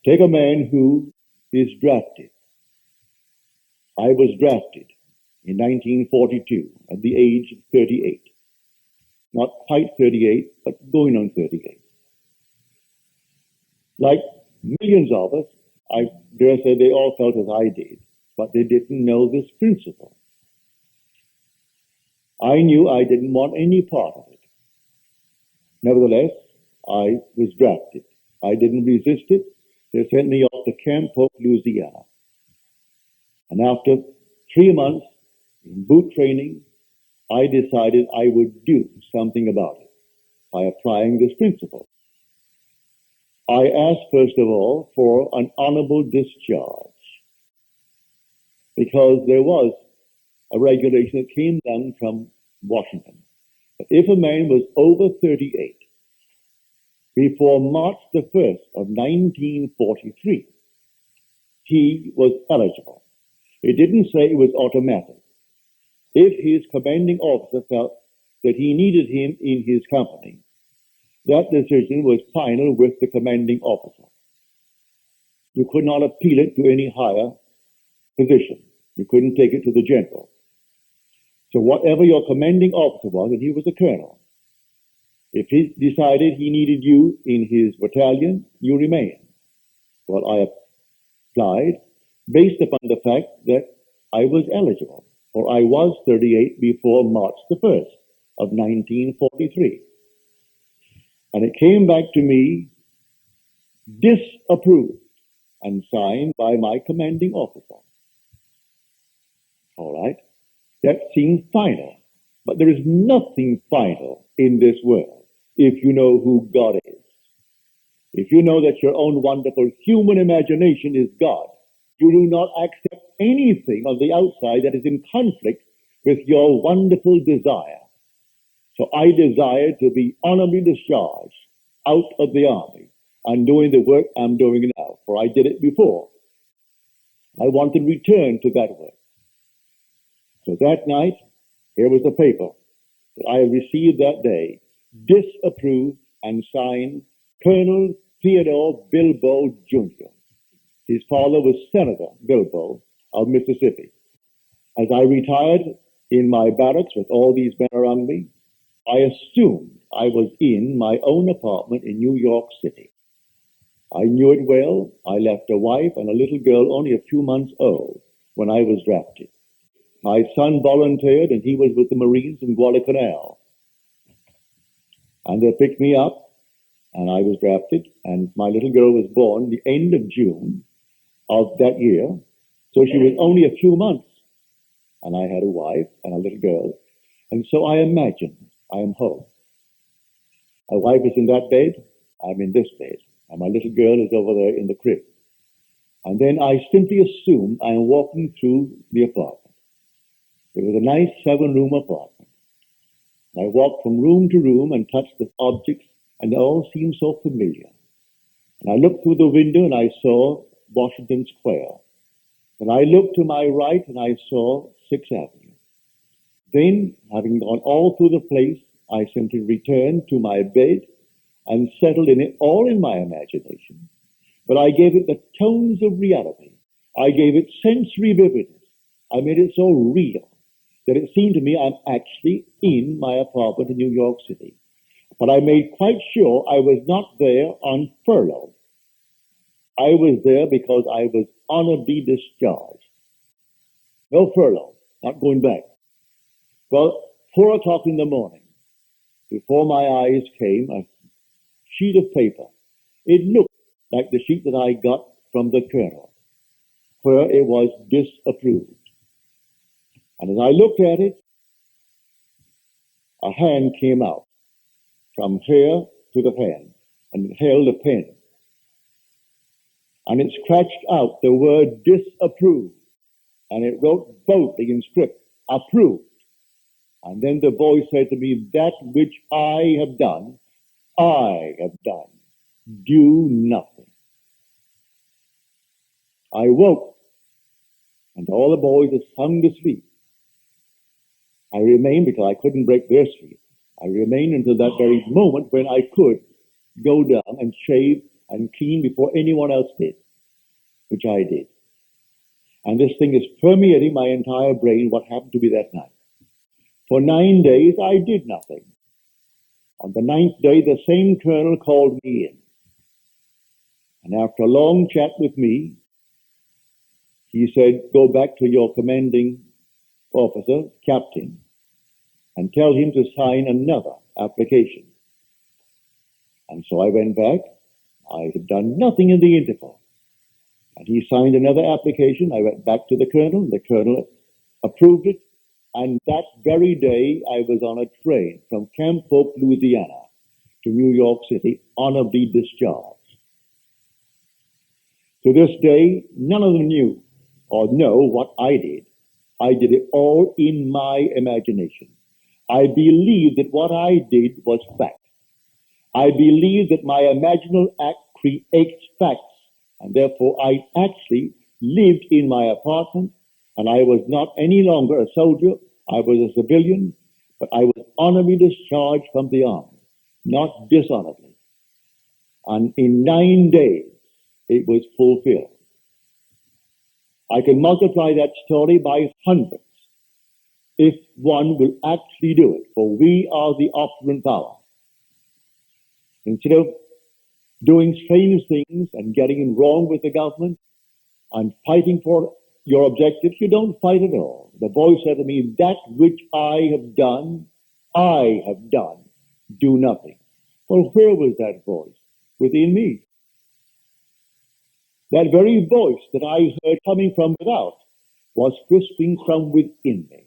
Take a man who is drafted. I was drafted in 1942 at the age of 38. Not quite 38, but going on 38. Like millions of us, I dare say they all felt as I did, but they didn't know this principle. I knew I didn't want any part of it. Nevertheless, I was drafted. I didn't resist it. They sent me off to Camp Polk, Louisiana. And after 3 months in boot training, I decided I would do something about it by applying this principle. I asked, first of all, for an honorable discharge because there was a regulation that came down from Washington that if a man was over 38 before March the 1st of 1943, he was eligible. It didn't say it was automatic. If his commanding officer felt that he needed him in his company, that decision was final with the commanding officer. You could not appeal it to any higher position. You couldn't take it to the general. So whatever your commanding officer was, and he was a colonel, if he decided he needed you in his battalion, you remained. Well, I applied based upon the fact that I was eligible, or I was 38 before March the 1st of 1943. And it came back to me disapproved and signed by my commanding officer. All right? That seems final. But there is nothing final in this world if you know who God is. If you know that your own wonderful human imagination is God, you do not accept anything on the outside that is in conflict with your wonderful desire. So I desire to be honorably discharged out of the army and doing the work I'm doing now, for I did it before. I want to return to that work. So that night, here was the paper that I received that day, disapproved and signed Colonel Theodore Bilbo Jr. His father was Senator Bilbo of Mississippi. As I retired in my barracks with all these men around me, I assumed I was in my own apartment in New York City. I knew it well. I left a wife and a little girl only a few months old when I was drafted. My son volunteered and he was with the Marines in Guadalcanal. And they picked me up and I was drafted, and my little girl was born the end of June of that year. So she was only a few months. And I had a wife and a little girl. And so I imagined I am home. My wife is in that bed. I'm in this bed. And my little girl is over there in the crib. And then I simply assumed I am walking through the apartment. It was a nice 7-room apartment. I walked from room to room and touched the objects, and they all seemed so familiar. And I looked through the window and I saw Washington Square. And I looked to my right and I saw 6th Avenue. Then, having gone all through the place, I simply returned to my bed and settled in it all in my imagination. But I gave it the tones of reality. I gave it sensory vividness. I made it so real that it seemed to me I'm actually in my apartment in New York City. But I made quite sure I was not there on furlough. I was there because I was honorably discharged. No furlough, not going back. Well, 4 o'clock in the morning, before my eyes came a sheet of paper. It looked like the sheet that I got from the colonel, where it was disapproved. And as I looked at it, a hand came out from here to the hand, and it held a pen. And it scratched out the word disapproved, and it wrote boldly in script, approved. And then the voice said to me, that which I have done, I have done. Do nothing. I woke, and all the boys had sung to sleep. I remained because I couldn't break their sleep. I remained until that very moment when I could go down and shave and keen before anyone else did, which I did. And this thing is permeating my entire brain, what happened to me that night. For 9 days, I did nothing. On the 9th day, the same colonel called me in. And after a long chat with me, he said, go back to your commanding officer, captain, and tell him to sign another application. And so I went back. I had done nothing in the interval. And he signed another application. I went back to the colonel. The colonel approved it. And that very day, I was on a train from Camp Polk, Louisiana, to New York City, honorably discharged. To this day, none of them knew or know what I did. I did it all in my imagination. I believed that what I did was fact. I believed that my imaginal act creates facts, and therefore I actually lived in my apartment, and I was not any longer a soldier. I was a civilian, but I was honorably discharged from the army, not dishonorably. And in 9 days, it was fulfilled. I can multiply that story by hundreds if one will actually do it, for we are the operant power. Instead of doing strange things and getting wrong with the government and fighting for your objectives, you don't fight at all. The voice said to me, that which I have done, do nothing. Well, where was that voice? Within me. That very voice that I heard coming from without was whispering from within me.